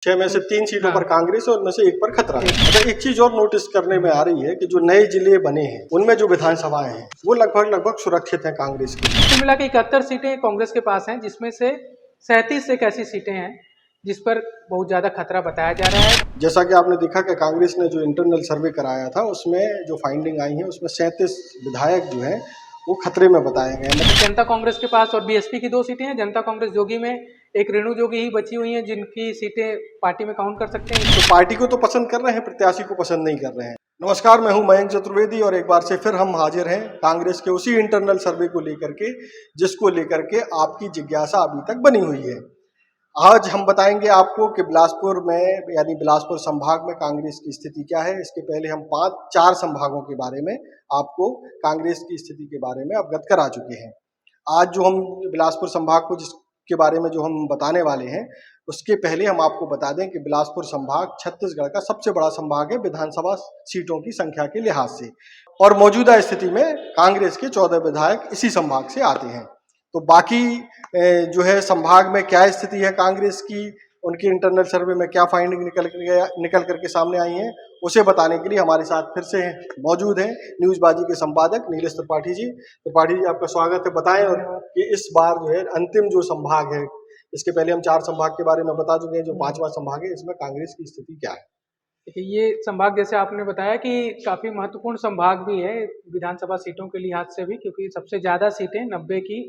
6 में से 3 सीटों पर कांग्रेस और उनमें से 1 पर खतरा है। अच्छा, एक चीज और नोटिस करने में आ रही है कि जो नए जिले बने हैं उनमें जो विधानसभाएं हैं वो लगभग सुरक्षित हैं कांग्रेस की। कुल मिला के 71 सीटें कांग्रेस के पास हैं, जिसमें से 37 एक ऐसी सीटें हैं जिस पर बहुत ज्यादा खतरा बताया जा रहा है। जैसा कि आपने देखा कि कांग्रेस ने जो इंटरनल सर्वे कराया था उसमें जो फाइंडिंग आई है उसमें 37 विधायक जो हैं वो खतरे में बताए गए हैं। जनता कांग्रेस के पास और बीएसपी की 2 सीटें हैं। जनता कांग्रेस जोगी में एक रेणु जोगी ही बची हुई हैं जिनकी सीटें पार्टी में काउंट कर सकते हैं। तो पार्टी को तो पसंद कर रहे हैं, प्रत्याशी को पसंद नहीं कर रहे हैं। नमस्कार, मैं हूं मयंक चतुर्वेदी और एक बार से फिर हम हाजिर हैं कांग्रेस के उसी इंटरनल सर्वे को लेकर के जिसको लेकर के आपकी जिज्ञासा अभी तक बनी हुई है। आज हम बताएंगे आपको कि बिलासपुर में यानी बिलासपुर संभाग में कांग्रेस की स्थिति क्या है। इसके पहले हम 4 संभागों के बारे में आपको कांग्रेस की स्थिति के बारे में अवगत करा चुके हैं। आज जो हम बिलासपुर संभाग को जिसके बारे में जो हम बताने वाले हैं उसके पहले हम आपको बता दें कि बिलासपुर संभाग छत्तीसगढ़ का सबसे बड़ा संभाग है विधानसभा सीटों की संख्या के लिहाज से, और मौजूदा स्थिति में कांग्रेस के 14 विधायक इसी संभाग से आते हैं। तो बाकी जो है संभाग में क्या स्थिति है कांग्रेस की, उनकी इंटरनल सर्वे में क्या फाइंडिंग निकल करके सामने आई है, उसे बताने के लिए हमारे साथ फिर से मौजूद हैं न्यूज़बाजी के संपादक नीलेश त्रिपाठी जी। त्रिपाठी जी, आपका स्वागत है। बताएं और कि इस बार जो है अंतिम जो संभाग है, इसके पहले हम 4 संभाग के बारे में बता चुके हैं, जो 5वां संभाग है इसमें कांग्रेस की स्थिति क्या है? देखिए, ये संभाग जैसे आपने बताया कि काफी महत्वपूर्ण संभाग भी है विधानसभा सीटों के लिहाज से भी, क्योंकि सबसे ज्यादा सीटें 90 की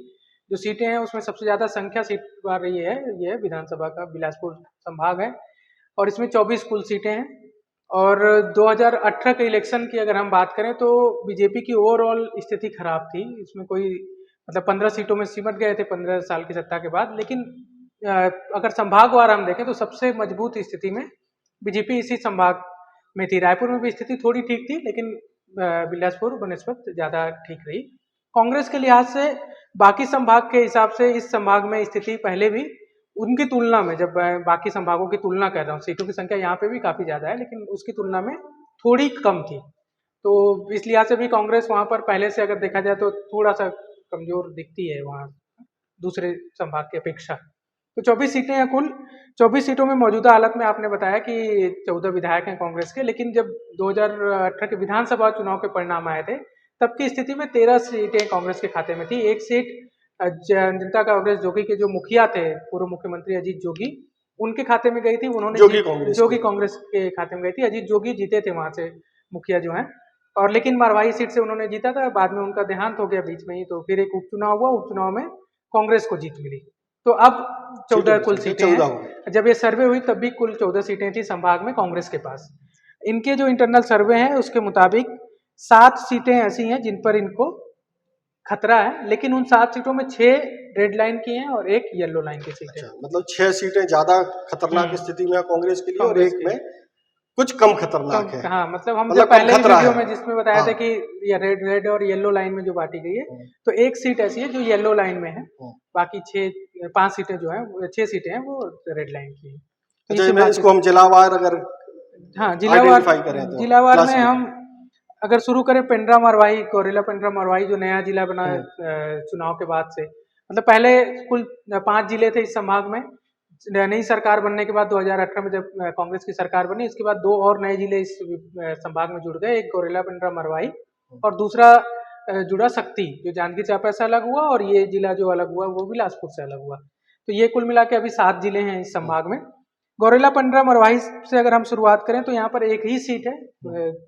जो सीटें हैं उसमें सबसे ज्यादा संख्या सीट आ रही है, ये विधानसभा का बिलासपुर संभाग है और इसमें 24 कुल सीटें हैं। और 2018 के इलेक्शन की अगर हम बात करें तो बीजेपी की ओवरऑल स्थिति खराब थी। इसमें कोई मतलब 15 सीटों में सिमट गए थे 15 साल की सत्ता के बाद। लेकिन अगर संभागवार हम देखें तो सबसे मजबूत स्थिति में बीजेपी इसी संभाग में थी। रायपुर में भी स्थिति थोड़ी ठीक थी, लेकिन बिलासपुर बनस्पत ज्यादा ठीक रही। कांग्रेस के लिहाज से बाकी संभाग के हिसाब से इस संभाग में स्थिति पहले भी उनकी तुलना में, जब बाकी संभागों की तुलना कर रहा हूँ, सीटों की संख्या यहाँ पे भी काफी ज्यादा है लेकिन उसकी तुलना में थोड़ी कम थी। तो इस लिहाज से भी कांग्रेस वहां पर पहले से अगर देखा जाए तो थोड़ा सा कमजोर दिखती है वहां दूसरे संभाग की अपेक्षा। तो 24 सीटें हैं कुल। 24 सीटों में मौजूदा हालत में आपने बताया कि 14 विधायक हैं कांग्रेस के, लेकिन जब 2018 के विधानसभा चुनाव के परिणाम आए थे तब की स्थिति में 13 सीटें कांग्रेस के खाते में थी। एक सीट जनता कांग्रेस जोगी के जो मुखिया थे, पूर्व मुख्यमंत्री अजीत जोगी, उनके खाते में गई थी। उन्होंने जोगी कांग्रेस के खाते में गई थी। अजीत जोगी जीते थे वहां से, मुखिया जो हैं, और लेकिन मरवाही सीट से उन्होंने जीता था। बाद में उनका देहांत हो गया बीच में ही, तो फिर एक उपचुनाव हुआ, उपचुनाव में कांग्रेस को जीत मिली। तो अब 14 कुल सीटें हैं। जब ये सर्वे हुई तब भी कुल 14 सीटें थी संभाग में कांग्रेस के पास। इनके जो इंटरनल सर्वे हैं उसके मुताबिक 7 सीटें ऐसी हैं जिन पर इनको खतरा है, लेकिन उन 7 सीटों में 6 रेड लाइन की हैं और 1 येलो लाइन की सीटें। अच्छा, मतलब 6 सीटें ज्यादा खतरनाक स्थिति में है कांग्रेस के लिए और 1 में कुछ कम खतरनाक है। हाँ, मतलब हम जब पहले वीडियो में जिसमें बताया था कि ये रेड और येलो लाइन में जो बांटी गई है, तो 1 सीट ऐसी है जो येलो लाइन में है, बाकी 5 सीटें जो है 6 सीटें हैं वो रेड लाइन की है। अच्छा, इसको हम जिलावार अगर जिलावार में हम अगर शुरू करें, पेंड्रा मरवाही, कोरेला पेंड्रा मरवाही जो नया जिला बना चुनाव के बाद से, मतलब पहले कुल 5 जिले थे इस संभाग में। नई सरकार बनने के बाद 2018 में जब कांग्रेस की सरकार बनी, इसके बाद 2 और नए जिले इस संभाग में जुड़ गए। एक कोरेला पेंड्रा मरवाही और दूसरा जुड़ा शक्ति, जो जांजगीर चांपा से अलग हुआ, और ये जिला जो अलग हुआ वो बिलासपुर से अलग हुआ। तो ये कुल मिला के अभी 7 जिले हैं इस संभाग में। गौरेला पेंड्रा मरवाही से अगर हम शुरुआत करें तो यहाँ पर एक ही सीट है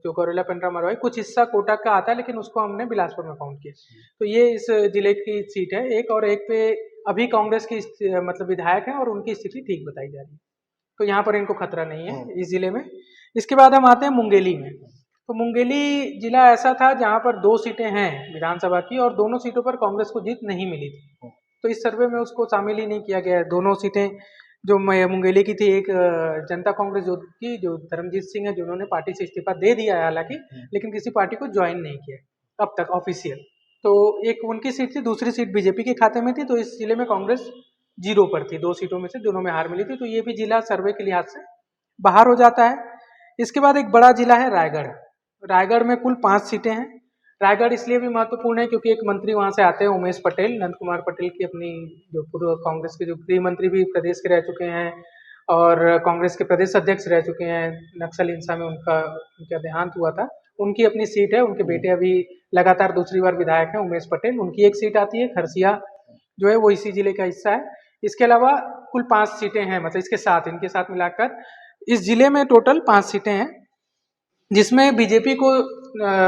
जो गौरेला पेंड्रा मरवाही, कुछ हिस्सा कोटा का आता है लेकिन उसको हमने बिलासपुर में काउंट किया। तो ये इस जिले की सीट है एक, और एक पे अभी कांग्रेस की मतलब विधायक हैं और उनकी स्थिति ठीक बताई जा रही है, तो यहाँ पर इनको खतरा नहीं है इस जिले में। इसके बाद हम आते हैं मुंगेली में। तो मुंगेली जिला ऐसा था जहाँ पर 2 सीटें हैं विधानसभा की और दोनों सीटों पर कांग्रेस को जीत नहीं मिली थी, तो इस सर्वे में उसको शामिल ही नहीं किया गया है। दोनों सीटें जो मुंगेली की थी, एक जनता कांग्रेस की जो धर्मजीत सिंह है, जिन्होंने पार्टी से इस्तीफा दे दिया है हालांकि, लेकिन किसी पार्टी को ज्वाइन नहीं किया अब तक ऑफिशियल। तो एक उनकी सीट थी, दूसरी सीट बीजेपी के खाते में थी। तो इस जिले में कांग्रेस 0 पर थी, 2 सीटों में से दोनों में हार मिली थी। तो ये भी जिला सर्वे के लिहाज से बाहर हो जाता है। इसके बाद एक बड़ा जिला है रायगढ़। रायगढ़ में कुल 5 सीटें हैं। रायगढ़ इसलिए भी महत्वपूर्ण है क्योंकि एक मंत्री वहां से आते हैं, उमेश पटेल, नंद कुमार पटेल की अपनी, जो पूर्व कांग्रेस के जो गृह मंत्री भी प्रदेश के रह चुके हैं, और कांग्रेस के प्रदेश अध्यक्ष रह चुके हैं। नक्सल हिंसा में उनका देहांत हुआ था। उनकी अपनी सीट है, उनके बेटे अभी लगातार दूसरी बार विधायक हैं, उमेश पटेल, उनकी एक सीट आती है। खरसिया जो है वो इसी जिले का हिस्सा है। इसके अलावा कुल 5 सीटें हैं, मतलब इनके साथ मिलाकर इस जिले में टोटल 5 सीटें हैं, जिसमें बीजेपी को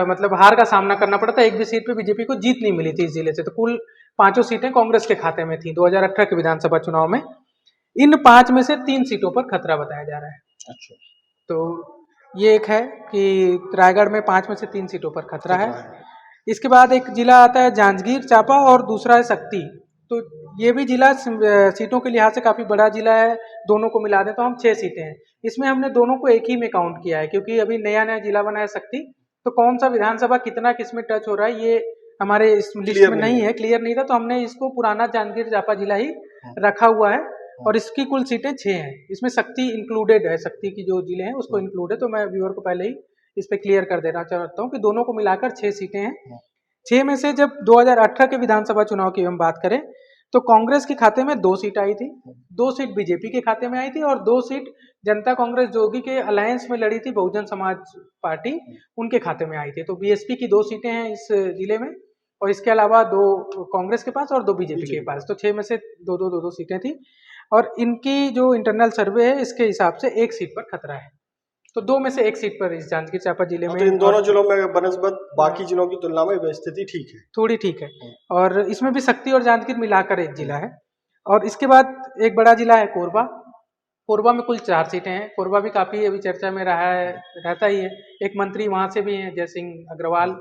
मतलब हार का सामना करना पड़ा था। एक भी सीट पे बीजेपी को जीत नहीं मिली थी इस जिले से। तो कुल 5 सीटें कांग्रेस के खाते में थी 2018 के विधानसभा चुनाव में। इन 5 में से 3 सीटों पर खतरा बताया जा रहा है। अच्छा, तो ये एक है कि रायगढ़ में 5 में से 3 सीटों पर खतरा है। इसके बाद एक जिला आता है जांजगीर चांपा और दूसरा है शक्ति। तो ये भी जिला सीटों के लिहाज से काफी बड़ा जिला है। दोनों को मिला दें तो हम 6 सीटें हैं। इसमें हमने दोनों को एक ही में काउंट किया है, क्योंकि अभी नया नया जिला बना है शक्ति। तो कौन सा विधानसभा कितना किसमें टच हो रहा है ये हमारे इस लिस्ट में नहीं है, क्लियर नहीं था। तो हमने इसको पुराना जांजगीर चांपा जिला ही रखा हुआ है और इसकी कुल सीटें 6 हैं। इसमें शक्ति इंक्लूडेड है, शक्ति की जो जिले हैं उसको इंक्लूड है। तो मैं व्यूअर को पहले ही इस पे क्लियर कर देना चाहता हूँ कि दोनों को मिलाकर 6 सीटें हैं। 6 में से जब 2018 के विधानसभा चुनाव की हम बात करें तो कांग्रेस के खाते में 2 सीट आई थी, 2 सीट बीजेपी के खाते में आई थी और 2 सीट जनता कांग्रेस जोगी के अलायंस में लड़ी थी बहुजन समाज पार्टी, उनके खाते में आई थी। तो बीएसपी की 2 सीटें हैं इस जिले में और इसके अलावा 2 कांग्रेस के पास और 2 बीजेपी के पास। तो 6 में से 2 सीटें थी और इनकी जो इंटरनल सर्वे है इसके हिसाब से 1 सीट पर खतरा है। तो 2 में से 1 सीट पर इस जांजगीर चांपा जिले में। तो इन दोनों जिलों में बनस्बत बाकी जिलों की तुलना में स्थिति ठीक है, थोड़ी ठीक है। और इसमें भी शक्ति और जांजगीर मिलाकर एक जिला है। और इसके बाद एक बड़ा जिला है कोरबा। कोरबा में कुल 4 सीटें हैं। कोरबा भी काफी अभी चर्चा में रहता ही है। एक मंत्री वहां से भी हैं, जय सिंह अग्रवाल,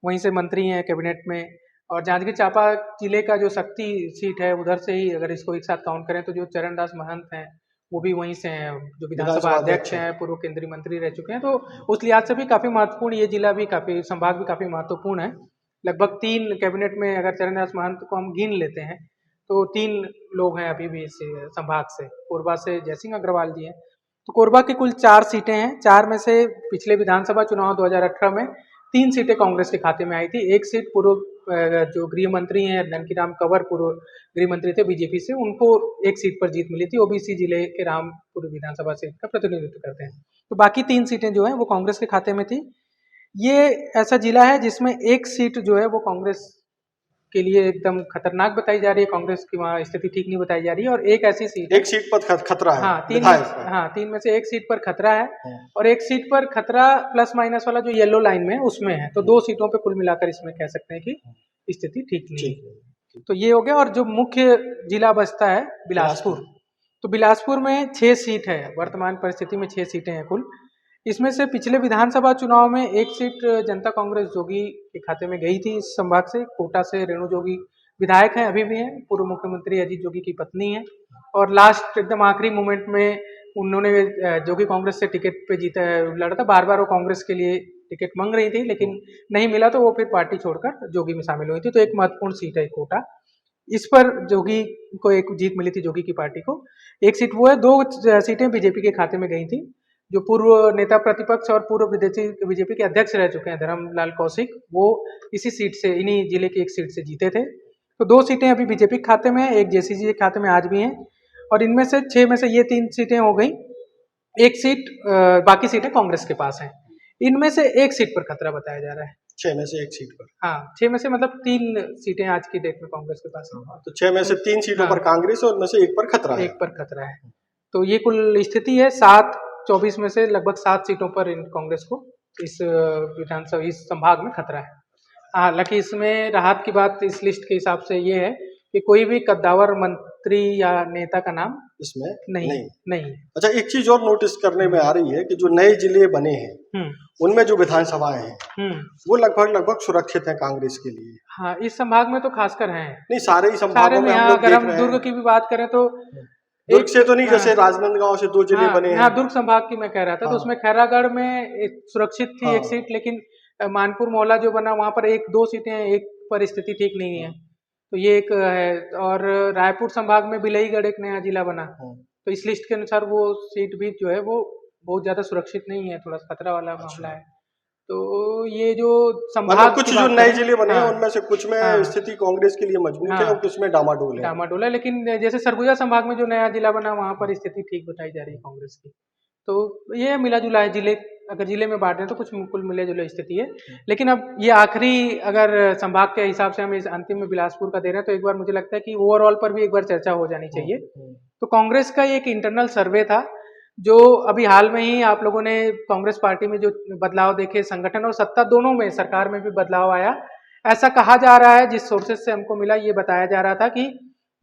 वहीं से मंत्री हैं कैबिनेट में। और जांजगीर चांपा जिले का जो शक्ति सीट है उधर से ही अगर इसको एक साथ काउंट करें तो जो चरणदास महंत हैं वो भी वहीं से हैं, जो विधानसभा अध्यक्ष हैं, पूर्व केंद्रीय मंत्री रह चुके हैं। तो उस लिहाज से भी काफी महत्वपूर्ण ये जिला भी, काफी संभाग भी काफी महत्वपूर्ण है। लगभग 3 कैबिनेट में अगर चरणदास महंत को हम गिन लेते हैं तो 3 लोग हैं अभी भी इस संभाग से। कोरबा से जय सिंह अग्रवाल जी हैं। तो कोरबा की कुल 4 सीटें हैं। 4 में से पिछले विधानसभा चुनाव 2018 में 3 सीटें कांग्रेस के खाते में आई थी। 1 सीट पूर्व जो गृह मंत्री हैं ननकीराम कंवर, पूर्व गृह मंत्री थे बीजेपी से, उनको 1 सीट पर जीत मिली थी। ओबीसी जिले के रामपुर विधानसभा सीट का प्रतिनिधित्व करते हैं। तो बाकी 3 सीटें जो हैं वो कांग्रेस के खाते में थी। ये ऐसा जिला है जिसमें 1 सीट जो है वो कांग्रेस के लिए एकदम खतरनाक बताई जा रही है। कांग्रेस की वहाँ स्थिति ठीक नहीं बताई जा रही है। और एक ऐसी सीट, 1 सीट पर खतरा है। हाँ 3 में से 1 सीट पर खतरा है और 1 सीट पर खतरा प्लस माइनस वाला जो येलो लाइन में है उसमें है। तो 2 सीटों पे कुल मिलाकर इसमें कह सकते हैं कि स्थिति ठीक नहीं है। तो ये हो गया। और जो मुख्य जिला बचता है बिलासपुर, तो बिलासपुर में 6 सीट है। वर्तमान परिस्थिति में 6 सीटें हैं कुल। इसमें से पिछले विधानसभा चुनाव में 1 सीट जनता कांग्रेस जोगी के खाते में गई थी। इस संभाग से कोटा से रेणु जोगी विधायक हैं, अभी भी हैं, पूर्व मुख्यमंत्री अजीत जोगी की पत्नी है। और लास्ट एकदम आखिरी मोमेंट में उन्होंने जोगी कांग्रेस से टिकट पे लड़ा था। बार बार वो कांग्रेस के लिए टिकट मांग रही थी लेकिन नहीं मिला, तो वो फिर पार्टी छोड़कर जोगी में शामिल हुई थी। तो एक महत्वपूर्ण सीट है कोटा, इस पर जोगी को एक जीत मिली थी, जोगी की पार्टी को 1 सीट वो है। 2 सीटें बीजेपी के खाते में गई थी। जो पूर्व नेता प्रतिपक्ष और पूर्व विदेशी बीजेपी के अध्यक्ष रह चुके हैं धर्मलाल कौशिक, वो इसी सीट से, इन्हीं जिले की 1 सीट से जीते थे। तो 2 सीटें अभी बीजेपी के खाते में है, 1 जेसीसी के खाते में आज भी हैं। और इनमें से 6 में से ये 3 सीटें हो गई। 1 सीट बाकी सीटें कांग्रेस के पास हैं। इनमें से 1 सीट पर खतरा बताया जा रहा है। 6 में से 1 सीट पर, हाँ 6 में से मतलब 3 सीटें आज की डेट में कांग्रेस के पास हैं। तो 6 में से 3 सीटों पर कांग्रेस और उनमें से 1 पर खतरा है। 1 पर खतरा है। तो ये कुल स्थिति है। 24 में से लगभग 7 सीटों पर इन कांग्रेस को इस विधानसभा इस संभाग में खतरा है। हालांकि इसमें राहत की बात इस लिस्ट के हिसाब से ये है कि कोई भी कद्दावर मंत्री या नेता का नाम इसमें नहीं। अच्छा, एक चीज और नोटिस करने में आ रही है कि जो नए जिले बने हैं उनमें जो विधानसभाएं हैं वो लगभग सुरक्षित हैं कांग्रेस के लिए। हाँ इस संभाग में तो खासकर हैं। नहीं, सारे ही संभागों में हम लोग अगर हम दुर्ग की भी बात करें तो दुर्ग से तो नहीं, जैसे राजनांदगांव से 2 जिले बने हैं। हाँ दुर्ग संभाग की मैं कह रहा था। तो उसमें खैरागढ़ में सुरक्षित थी 1 सीट, लेकिन मानपुर मौला जो बना वहां पर 1-2 सीटें हैं, 1 पर स्थिति ठीक नहीं है। तो ये एक है। और रायपुर संभाग में बिलईगढ़ एक नया जिला बना, तो इस लिस्ट के अनुसार वो सीट भी जो है वो बहुत ज्यादा सुरक्षित नहीं है, थोड़ा खतरा वाला मामला है। तो ये जो मतलब संभाग कुछ की जो बात नए करें, जिले बने हैं हाँ उनमें से कुछ में हाँ स्थिति कांग्रेस के लिए मजबूत है और हाँ कुछ में डामाडोल है। डामाडोल है, लेकिन जैसे सरगुजा संभाग में जो नया जिला बना वहां पर स्थिति ठीक बताई जा रही है कांग्रेस की। तो ये मिला जुला है जिले, अगर जिले में बांट दें तो कुछ कुल मिले जुले स्थिति है। लेकिन अब ये आखिरी अगर संभाग के हिसाब से हम इस अंतिम में बिलासपुर का दे रहे हैं तो एक बार मुझे लगता है कि ओवरऑल पर भी एक बार चर्चा हो जानी चाहिए। तो कांग्रेस का एक इंटरनल सर्वे था जो अभी हाल में ही आप लोगों ने कांग्रेस पार्टी में जो बदलाव देखे, संगठन और सत्ता दोनों में, सरकार में भी बदलाव आया, ऐसा कहा जा रहा है, जिस सोर्सेज से हमको मिला ये बताया जा रहा था कि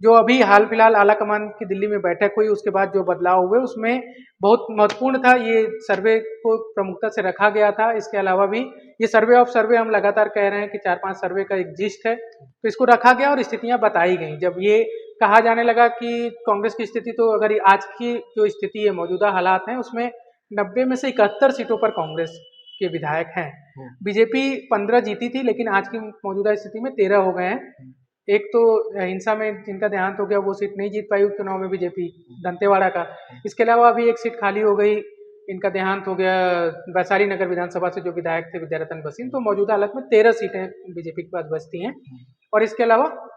जो अभी हाल फिलहाल आला कमान की दिल्ली में बैठक हुई उसके बाद जो बदलाव हुए उसमें बहुत महत्वपूर्ण था, ये सर्वे को प्रमुखता से रखा गया था। इसके अलावा भी ये सर्वे ऑफ सर्वे हम लगातार कह रहे हैं कि 4-5 सर्वे का एक जिस्ट है, तो इसको रखा गया और स्थितियां बताई गई। जब ये कहा जाने लगा कि कांग्रेस की स्थिति, तो अगर आज की जो स्थिति है, मौजूदा हालात हैं, उसमें 90 में से 71 सीटों पर कांग्रेस के विधायक हैं। बीजेपी 15 जीती थी, लेकिन आज की मौजूदा स्थिति में 13 हो गए हैं। एक तो हिंसा में जिनका देहांत हो गया वो सीट नहीं जीत पाई उपचुनाव में बीजेपी, दंतेवाड़ा का। इसके अलावा अभी एक सीट खाली हो गई, इनका देहांत हो गया वैशाली नगर विधानसभा से जो विधायक थे विद्यारतन बसीन। तो मौजूदा हालत में 13 सीटें बीजेपी के पास बचती हैं। और इसके अलावा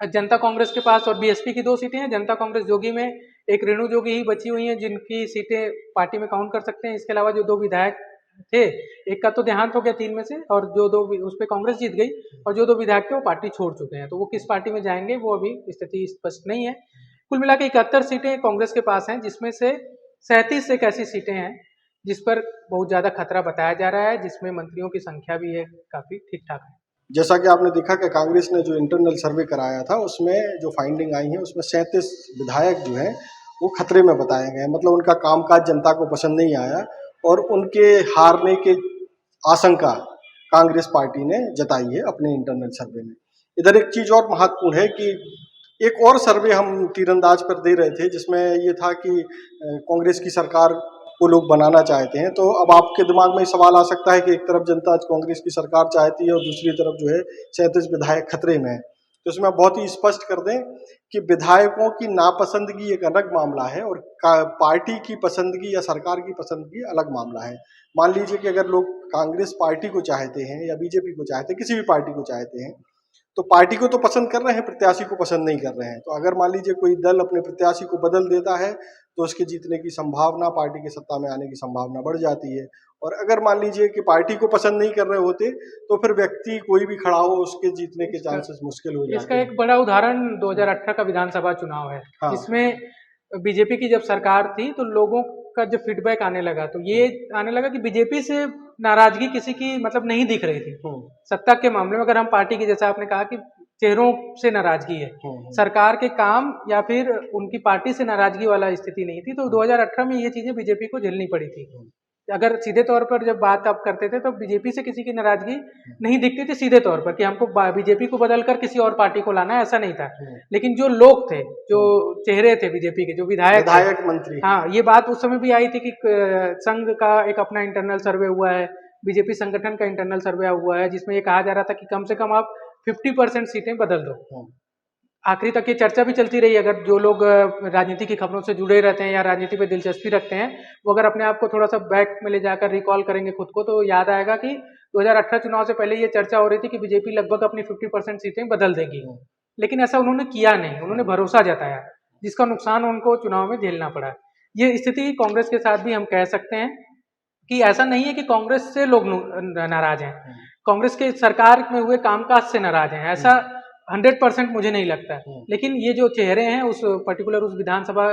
जनता कांग्रेस के पास और बीएसपी की 2 सीटें हैं। जनता कांग्रेस जोगी में एक रेणु जोगी ही बची हुई हैं जिनकी सीटें पार्टी में काउंट कर सकते हैं। इसके अलावा जो 2 विधायक थे, एक का तो देहांत हो गया 3 में से, और जो 2 उस पर कांग्रेस जीत गई, और जो 2 विधायक थे वो पार्टी छोड़ चुके हैं। तो वो किस पार्टी में जाएंगे वो अभी स्थिति स्पष्ट नहीं है। कुल मिला के 71 सीटें कांग्रेस के पास हैं, जिसमें से 37 एक ऐसी सीटें हैं जिस पर बहुत ज्यादा खतरा बताया जा रहा है, जिसमें मंत्रियों की संख्या भी है काफी ठीक ठाक है। जैसा कि आपने देखा कि कांग्रेस ने जो इंटरनल सर्वे कराया था उसमें जो फाइंडिंग आई है उसमें 37 विधायक जो हैं वो खतरे में बताए गए, मतलब उनका कामकाज जनता को पसंद नहीं आया और उनके हारने के आशंका कांग्रेस पार्टी ने जताई है अपने इंटरनल सर्वे में। इधर एक चीज और महत्वपूर्ण है कि एक और सर्वे हम तीरंदाज पर दे रहे थे जिसमें ये था कि कांग्रेस की सरकार को लोग बनाना चाहते हैं। तो अब आपके दिमाग में सवाल आ सकता है कि एक तरफ जनता आज कांग्रेस की सरकार चाहती है और दूसरी तरफ जो है 37 विधायक खतरे में है। तो इसमें बहुत ही स्पष्ट कर दें कि विधायकों की नापसंदगी एक अलग मामला है और पार्टी की पसंदगी या सरकार की पसंदगी अलग मामला है। मान लीजिए कि अगर लोग कांग्रेस पार्टी को चाहते हैं या बीजेपी को चाहते हैं, किसी भी पार्टी को चाहते हैं, तो पार्टी को तो पसंद कर रहे हैं, प्रत्याशी को पसंद नहीं कर रहे हैं। तो अगर मान लीजिए कोई दल अपने प्रत्याशी को बदल देता है तो उसके जीतने की संभावना, पार्टी के सत्ता में आने की संभावना बढ़ जाती है। और अगर मान लीजिए कि पार्टी को पसंद नहीं कर रहे होते तो फिर व्यक्ति कोई भी खड़ा हो उसके जीतने के चांसेस मुश्किल हो जाते इसका हैं। एक बड़ा उदाहरण 2018 का विधानसभा चुनाव है, हाँ। जिसमें बीजेपी की जब सरकार थी तो लोगों का जब फीडबैक आने लगा तो ये आने लगा कि बीजेपी से नाराजगी किसी की मतलब नहीं दिख रही थी। सत्ता के मामले में अगर हम पार्टी की, जैसा आपने कहा कि चेहरों से नाराजगी है, सरकार के काम या फिर उनकी पार्टी से नाराजगी वाला स्थिति नहीं थी। तो 2018 में ये चीजें बीजेपी को झेलनी पड़ी थी। अगर सीधे तौर पर जब बात आप करते थे तो बीजेपी से किसी की नाराजगी नहीं दिखती थी सीधे तौर पर कि हमको बीजेपी को बदलकर किसी और पार्टी को लाना है, ऐसा नहीं था। लेकिन जो लोग थे, जो चेहरे थे बीजेपी के, जो विधायक मंत्री, हाँ, ये बात उस समय भी आई थी कि संघ का एक अपना इंटरनल सर्वे हुआ है, बीजेपी संगठन का इंटरनल सर्वे हुआ है, जिसमें ये कहा जा रहा था कि कम से कम आप 50% सीटें बदल दो। आखिरी तक ये चर्चा भी चलती रही। अगर जो लोग राजनीति की खबरों से जुड़े रहते हैं या राजनीति पे दिलचस्पी रखते हैं, वो अगर अपने आप को थोड़ा सा बैक में ले जाकर रिकॉल करेंगे खुद को, तो याद आएगा कि 2018 चुनाव से पहले ये चर्चा हो रही थी कि बीजेपी लगभग अपनी 50% सीटें बदल देगी। लेकिन ऐसा उन्होंने किया नहीं, उन्होंने भरोसा जताया, जिसका नुकसान उनको चुनाव में झेलना पड़ा। ये स्थिति कांग्रेस के साथ भी हम कह सकते हैं कि ऐसा नहीं है कि कांग्रेस से लोग नाराज हैं, कांग्रेस के सरकार में हुए कामकाज से नाराज हैं, ऐसा 100% मुझे नहीं लगता। लेकिन ये जो चेहरे हैं उस पर्टिकुलर उस विधानसभा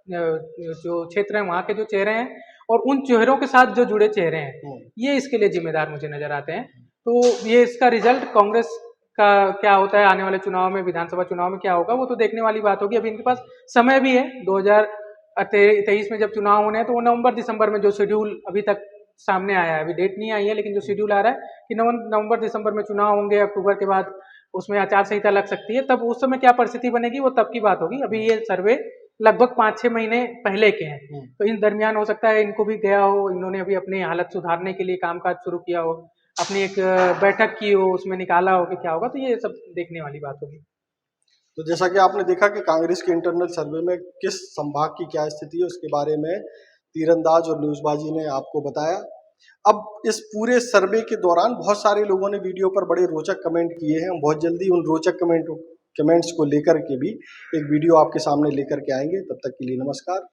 जो क्षेत्र है वहाँ के जो चेहरे हैं और उन चेहरों के साथ जो जुड़े चेहरे हैं, ये इसके लिए जिम्मेदार मुझे नजर आते हैं। तो ये इसका रिजल्ट कांग्रेस का क्या होता है आने वाले चुनाव में, विधानसभा चुनाव में क्या होगा, वो तो देखने वाली बात होगी। अभी इनके पास समय भी है, 2023 में जब चुनाव होने हैं तो वो नवंबर दिसंबर में जो शेड्यूल अभी तक सामने आया है, अभी डेट नहीं आई है, लेकिन जो शेड्यूल आ रहा है कि नवंबर दिसंबर में चुनाव होंगे, अक्टूबर के बाद उसमें आचार संहिता लग सकती है, तब उस समय क्या परिस्थिति बनेगी वो तब की बात होगी। अभी ये सर्वे लगभग 5-6 महीने पहले के हैं, तो इन दरमियान हो सकता है इनको भी गया हो, इन्होंने अभी अपनी हालत सुधारने के लिए कामकाज शुरू किया हो, अपनी एक बैठक की हो, उसमें निकाला हो कि क्या होगा, तो ये सब देखने वाली बात होगी। तो जैसा कि आपने देखा कि कांग्रेस के इंटरनल सर्वे में किस संभाग की क्या स्थिति है उसके बारे में तीरंदाज और न्यूज़बाजी ने आपको बताया। अब इस पूरे सर्वे के दौरान बहुत सारे लोगों ने वीडियो पर बड़े रोचक कमेंट किए हैं। हम बहुत जल्दी उन रोचक कमेंट्स को लेकर के भी एक वीडियो आपके सामने लेकर के आएंगे। तब तक के लिए नमस्कार।